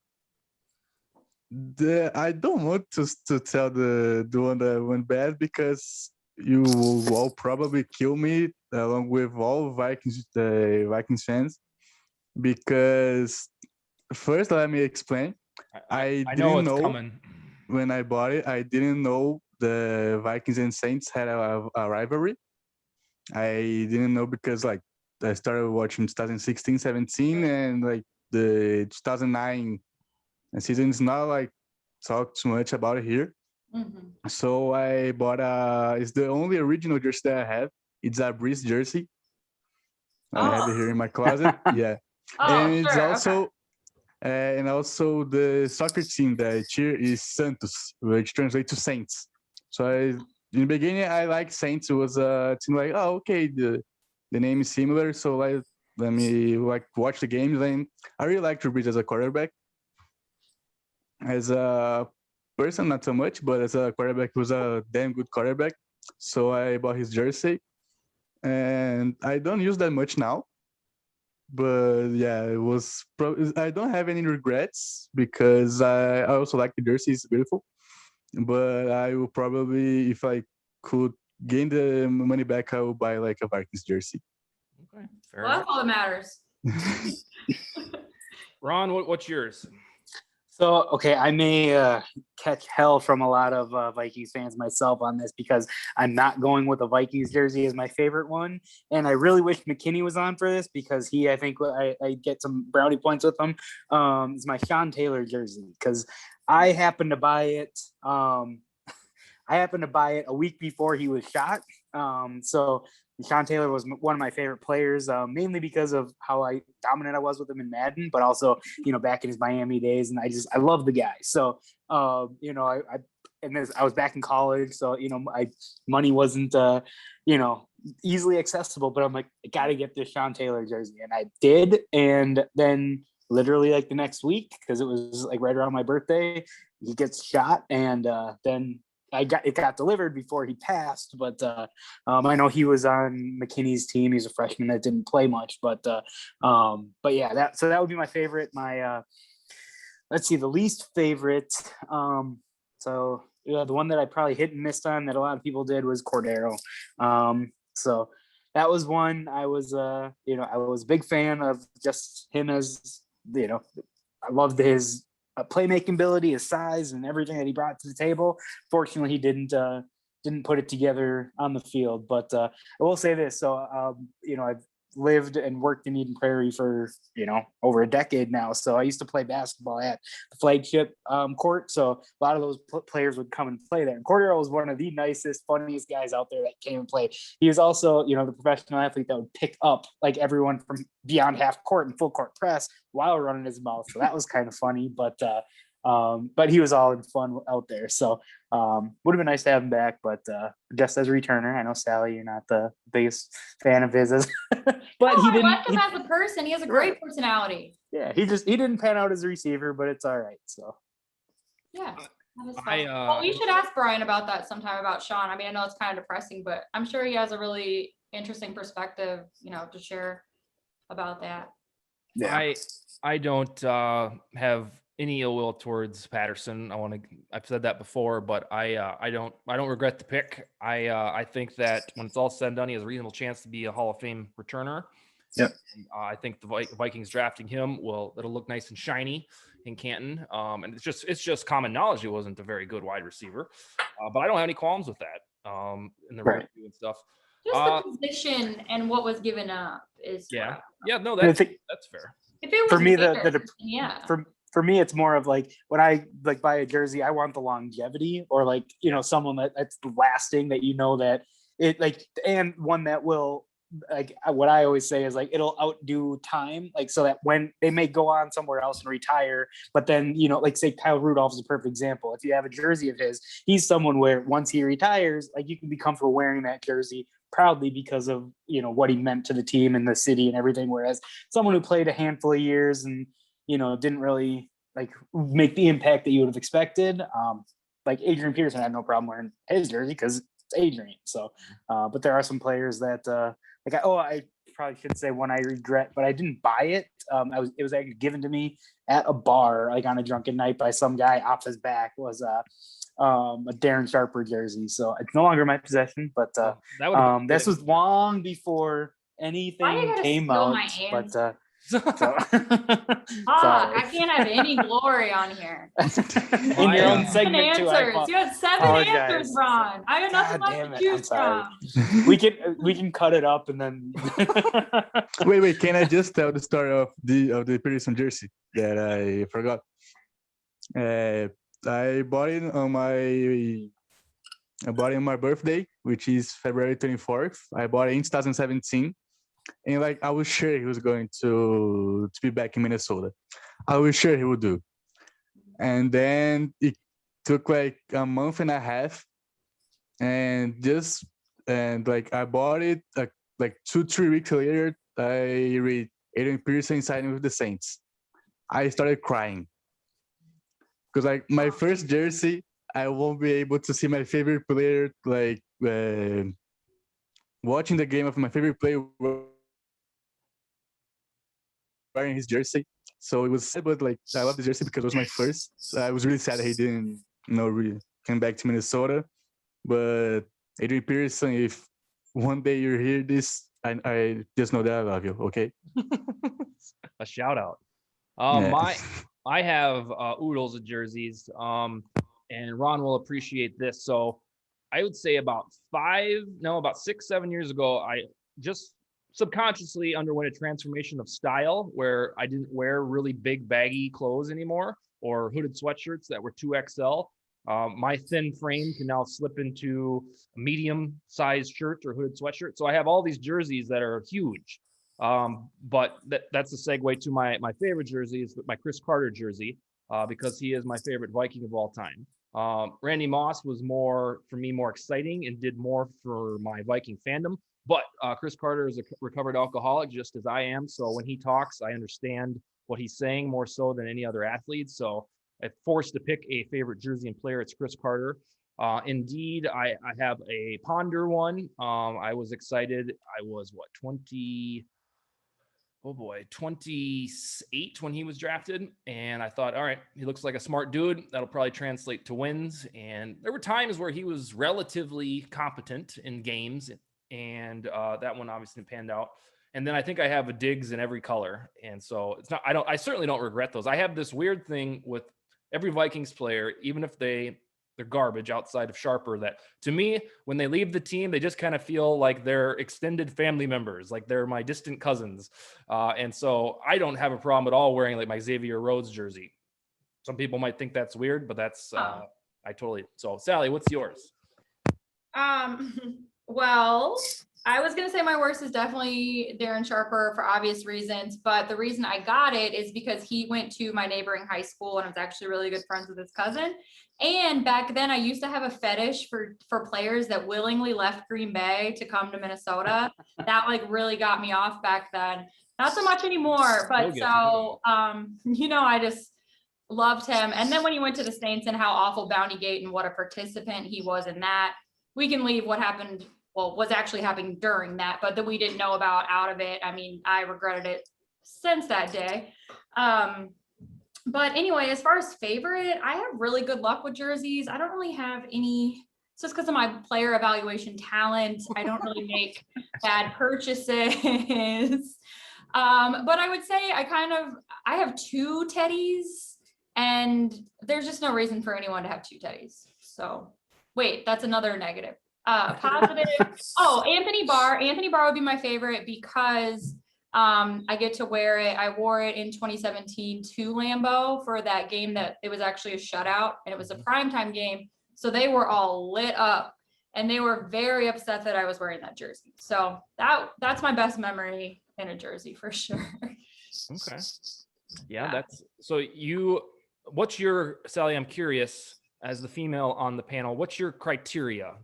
I don't want to tell the one that went bad because you will all probably kill me along with all Vikings fans, because first let me explain. I know didn't it's know coming. when I bought it. I didn't know the Vikings and Saints had a rivalry. I didn't know because like I started watching 2016, 17, and like the 2009 season is not like talk too much about it here. So I bought it's the only original jersey that I have. It's a Breeze jersey. I have it here in my closet. Yeah. And it's also and also the soccer team that I cheer is Santos, which translates to Saints. So in the beginning I like Saints. It was a team like, oh okay, the name is similar, so like let me like watch the games. And I really like Drew Brees as a quarterback. As a person, not so much, but as a quarterback, he was a damn good quarterback. So I bought his jersey, and I don't use that much now. But yeah, it was. I don't have any regrets because I also like the jersey; it's beautiful. But I will probably, if I could gain the money back, I will buy like a Vikings jersey. Okay, fair Well, that's all that matters. Ron, what's yours? So, okay, I may catch hell from a lot of Vikings fans myself on this because I'm not going with a Vikings jersey as my favorite one. And I really wish McKinney was on for this because I think I get some brownie points with him. It's my Sean Taylor jersey because I happened to buy it. I happened to buy it a week before he was shot. So Sean Taylor was one of my favorite players, mainly because of how dominant I was with him in Madden, but also, you know, back in his Miami days. And I love the guy. So, you know, I was back in college. So, you know, money wasn't, you know, easily accessible, but I'm like, I got to get this Sean Taylor jersey. And I did. And then literally like the next week, because it was like right around my birthday, he gets shot. And then it got delivered before he passed, but I know he was on McKinney's team. He's a freshman that didn't play much, but yeah, that would be my favorite. My let's see, the least favorite. So yeah, the one that I probably hit and missed on that a lot of people did was Cordero. So that was one I was you know, I was a big fan of just him as, you know, I loved his playmaking ability, his size, and everything that he brought to the table. Fortunately, he didn't put it together on the field. But I will say this: so I've lived and worked in Eden Prairie for over a decade now. So I used to play basketball at the flagship court. So a lot of those players would come and play there. And Cordero was one of the nicest, funniest guys out there that came and played. He was also, the professional athlete that would pick up like everyone from beyond half court and full court press while running his mouth. So that was kind of funny, but he was all in fun out there. So would have been nice to have him back, but just as a returner. I know, Sally, you're not the biggest fan of his, but he didn't. I like him as a person. He has a great personality. Yeah, he didn't pan out as a receiver, but it's all right. So yeah. Well, we should ask Brian about that sometime, about Sean. I mean, I know it's kind of depressing, but I'm sure he has a really interesting perspective, to share about that. Yeah. I don't have any ill will towards Patterson. I've said that before, but I don't regret the pick. I think that when it's all said and done, he has a reasonable chance to be a Hall of Fame returner. Yep. I think the Vikings drafting him it'll look nice and shiny in Canton. And it's just common knowledge he wasn't a very good wide receiver. But I don't have any qualms with that. In the review and stuff. Just the position and what was given up is no, that's fair. If it was for me, for me, it's more of like when I buy a jersey, I want the longevity, or someone that's lasting, that that it and one that will, what I always say is it'll outdo time, so that when they may go on somewhere else and retire, but then say Kyle Rudolph is a perfect example. If you have a jersey of his, he's someone where once he retires, you can be comfortable wearing that jersey proudly because of what he meant to the team and the city and everything. Whereas someone who played a handful of years and didn't really make the impact that you would have expected, Adrian Peterson had no problem wearing his jersey because it's Adrian. So but there are some players that I probably should say one I regret, but I didn't buy it. It was actually given to me at a bar on a drunken night by some guy off his back. Was a Darren Sharper jersey, so it's no longer in my possession. But this was long before anything came out. But I can't have any glory on here. In your own segment too. You had 7 answers, Ron. I got nothing left to choose from. We can cut it up and then. Wait. Can I just tell the story of the Peterson jersey that I forgot? I bought it on my birthday, which is February 24th. I bought it in 2017. And I was sure he was going to be back in Minnesota. I was sure he would do. And then it took a month and a half. And I bought it 2-3 weeks later. I read Adrian Peterson signing with the Saints. I started crying. Because my first jersey, I won't be able to see my favorite player, watching the game of my favorite player wearing his jersey. So it was sad, but I love the jersey because it was my first. So I was really sad that he didn't really come back to Minnesota. But Adrian Peterson, if one day you hear this, I just know that I love you, okay? A shout out. I have oodles of jerseys, and Ron will appreciate this. So I would say about 6-7 years ago, I just subconsciously underwent a transformation of style where I didn't wear really big baggy clothes anymore, or hooded sweatshirts that were 2XL. My thin frame can now slip into a medium sized shirt or hooded sweatshirt. So I have all these jerseys that are huge. But that's a segue to my favorite jersey is my Chris Carter jersey, because he is my favorite Viking of all time. Randy Moss was more exciting and did more for my Viking fandom. But Chris Carter is a recovered alcoholic, just as I am. So when he talks, I understand what he's saying more so than any other athlete. So if forced to pick a favorite jersey and player, it's Chris Carter. Indeed, I have a Ponder one. I was excited. I was 28 when he was drafted. And I thought, all right, he looks like a smart dude. That'll probably translate to wins. And there were times where he was relatively competent in games. And that one obviously panned out. And then I think I have a Diggs in every color. And so it's not, I certainly don't regret those. I have this weird thing with every Vikings player, even if they're garbage outside of Sharper, that to me, when they leave the team, they just kind of feel like they're extended family members, like they're my distant cousins. And so I don't have a problem at all wearing like my Xavier Rhodes jersey. Some people might think that's weird, but that's, so Sally, what's yours? Well, I was gonna say my worst is definitely Darren Sharper for obvious reasons, but the reason I got it is because he went to my neighboring high school and I was actually really good friends with his cousin. And back then I used to have a fetish for players that willingly left Green Bay to come to Minnesota. That like really got me off back then. Not so much anymore, but so I just loved him. And then when he went to the Saints and how awful Bountygate and what a participant he was in that, we can leave what happened, was actually happening during that, but that we didn't know about out of it. I mean, I regretted it since that day. But anyway, as far as favorite, I have really good luck with jerseys. I don't really have any, it's just because of my player evaluation talent. I don't really make bad purchases. But I would say I have 2 teddies and there's just no reason for anyone to have 2 teddies. So wait, that's another negative. Positive. Oh, Anthony Barr. Anthony Barr would be my favorite because I get to wear it. I wore it in 2017 to Lambeau for that game that it was actually a shutout and it was a primetime game. So they were all lit up and they were very upset that I was wearing that jersey. So that's my best memory in a jersey for sure. Okay. Yeah. What's your, Sally, I'm curious, as the female on the panel, what's your criteria?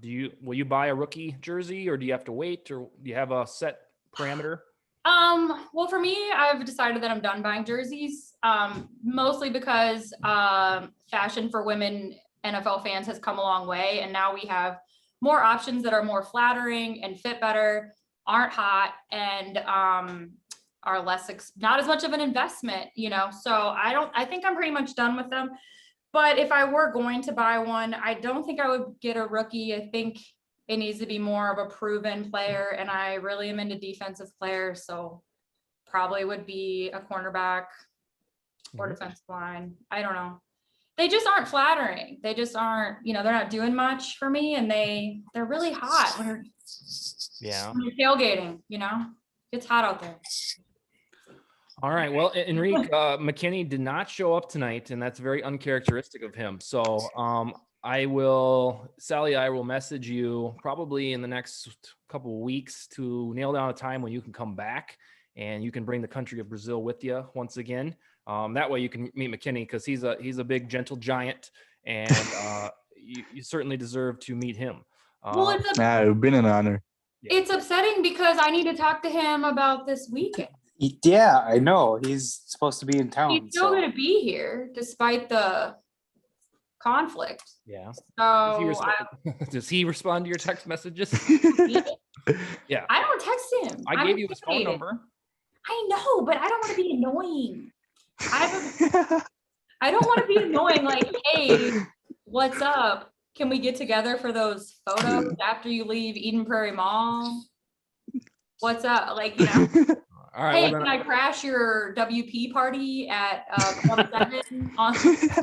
Will you buy a rookie jersey or do you have to wait, or do you have a set parameter? Well, for me, I've decided that I'm done buying jerseys, mostly because fashion for women NFL fans has come a long way. And now we have more options that are more flattering and fit better, aren't hot, and are not as much of an investment, so I think I'm pretty much done with them. But if I were going to buy one, I don't think I would get a rookie. I think it needs to be more of a proven player, and I really am into defensive players, so probably would be a cornerback or defensive line. I don't know. They just aren't flattering. They just aren't, they're not doing much for me, and they're really hot when you're tailgating, it's hot out there. All right. Well, Henrique, McKinney did not show up tonight, and that's very uncharacteristic of him. So Sally, I will message you probably in the next couple of weeks to nail down a time when you can come back and you can bring the country of Brazil with you once again. That way you can meet McKinney, because he's a big, gentle giant, and you certainly deserve to meet him. Well, it's been an honor. It's upsetting because I need to talk to him about this weekend. Yeah, I know. He's supposed to be in town. He's still going to be here despite the conflict. Yeah. So does he respond to your text messages? Yeah. I don't text him. I gave you his phone number. I know, but I don't want to be annoying. I don't want to be annoying. Like, hey, what's up? Can we get together for those photos after you leave Eden Prairie Mall? What's up? Like, All right, hey, can I crash your WP party at Club 7 on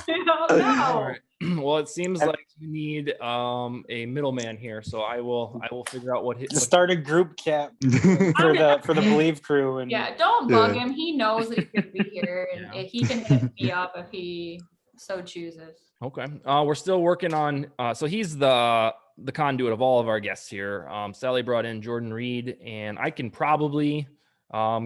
no. All right. Well, it seems like you need a middleman here, so I will figure out what start a group chat for the Bleav crew. And don't bug him. He knows that he's gonna be here, and he can hit me up if he so chooses. Okay. We're still working on so he's the conduit of all of our guests here. Sally brought in Jordan Reed, and I can probably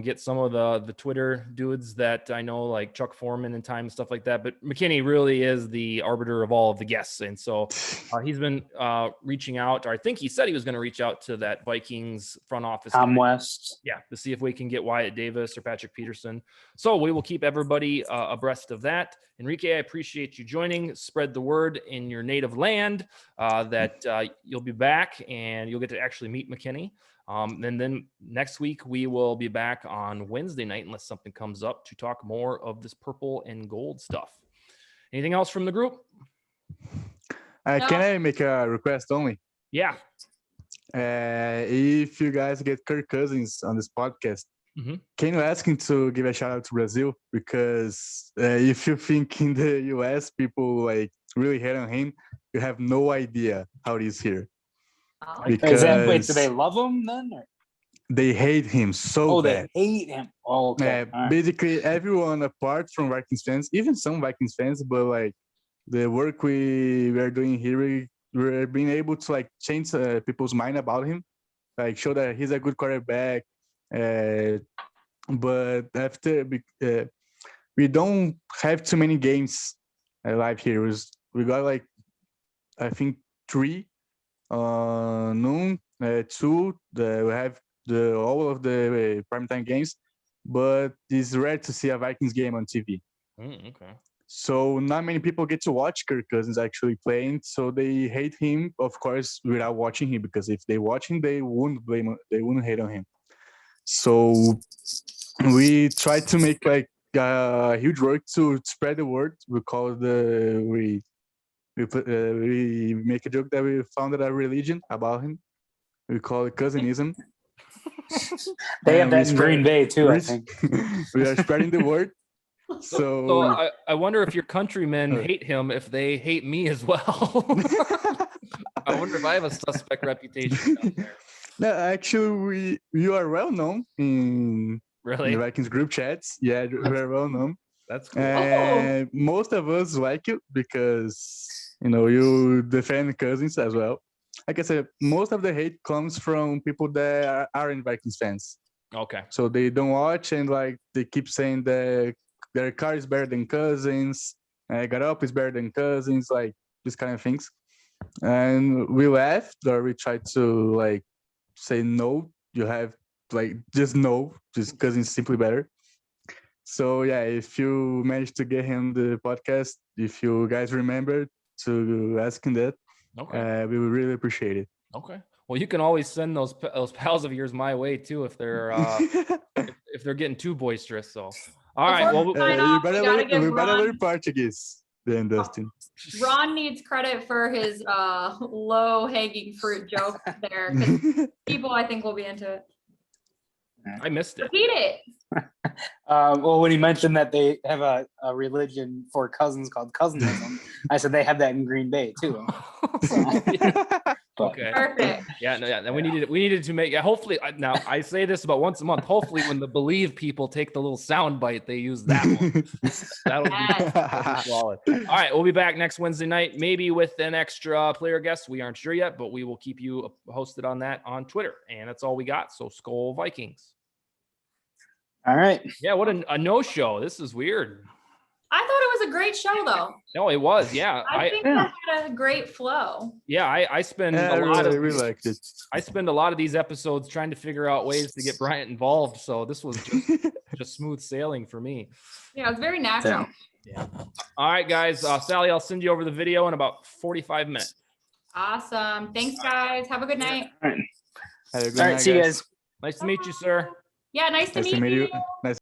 get some of the Twitter dudes that I know, like Chuck Foreman and time and stuff like that. But McKinney really is the arbiter of all of the guests. And so he's been reaching out, or I think he said he was going to reach out to that Vikings front office. Tom West. Yeah, to see if we can get Wyatt Davis or Patrick Peterson. So we will keep everybody abreast of that. Henrique, I appreciate you joining. Spread the word in your native land that you'll be back and you'll get to actually meet McKinney. And then next week we will be back on Wednesday night, unless something comes up, to talk more of this purple and gold stuff. Anything else from the group? No. Can I make a request only? Yeah. If you guys get Kirk Cousins on this podcast, can you ask him to give a shout out to Brazil? Because if you think in the US people like really hate on him, you have no idea how it is here. Oh. Is that, wait, do Because they love him then? Or? they hate him so Oh, bad. they hate him. Oh, okay. All right. Basically, everyone apart from Vikings fans, even some Vikings fans, but like the work we are doing here, we're being able to like change people's mind about him, like show that he's a good quarterback. But after we don't have too many games live here. We got like I think 3 noon, 2. We have all of the primetime games, but it's rare to see a Vikings game on TV. Okay. So not many people get to watch Kirk Cousins actually playing. So they hate him, of course, without watching him, because if they watch him, they wouldn't hate on him. So we try to make like huge work to spread the word. We make a joke that we founded a religion about him. We call it cousinism. They have that in Green Bay too, I think. We are spreading the word. So I wonder if your countrymen hate him if they hate me as well. I wonder if I have a suspect reputation down there. No, actually, you are well known in the Vikings group chats. Yeah, we're well known. That's cool. And most of us like you because you defend Cousins as well. Like I said, most of the hate comes from people that aren't Vikings fans. Okay. So they don't watch and like they keep saying that their car is better than Cousins, got up is better than Cousins, like these kind of things. And we laughed or we tried to like say no, you have like just Cousins simply better. So yeah, if you manage to get him the podcast, if you guys remember to ask him that, we would really appreciate it. Okay. Well, you can always send those pals of yours my way too if they're if they're getting too boisterous. So, all right. Well, you better learn Portuguese, then Dustin. Ron needs credit for his low-hanging fruit joke there. 'Cause people, I think, will be into it. I missed it. Repeat it. Well, when he mentioned that they have a religion for cousins called cousinism, I said they have that in Green Bay too. Okay. Perfect. Yeah. And we needed to make. Hopefully, now I say this about once a month. Hopefully, when the Bleav people take the little sound bite, they use that one. That'll be solid. All right, we'll be back next Wednesday night, maybe with an extra player guest. We aren't sure yet, but we will keep you posted on that on Twitter. And that's all we got. So, Skol Vikings. All right. Yeah, what a no-show. This is weird. I thought it was a great show, though. No, it was. Yeah, I think that had a great flow. Yeah, I spend I really liked it. I spend a lot of these episodes trying to figure out ways to get Bryant involved. So this was just smooth sailing for me. Yeah, it's very natural. Yeah. All right, guys. Sally, I'll send you over the video in about 45 minutes. Awesome. Thanks, guys. Have a good night. All right. See you guys. Nice to meet you, sir. Yeah, nice to meet you. Nice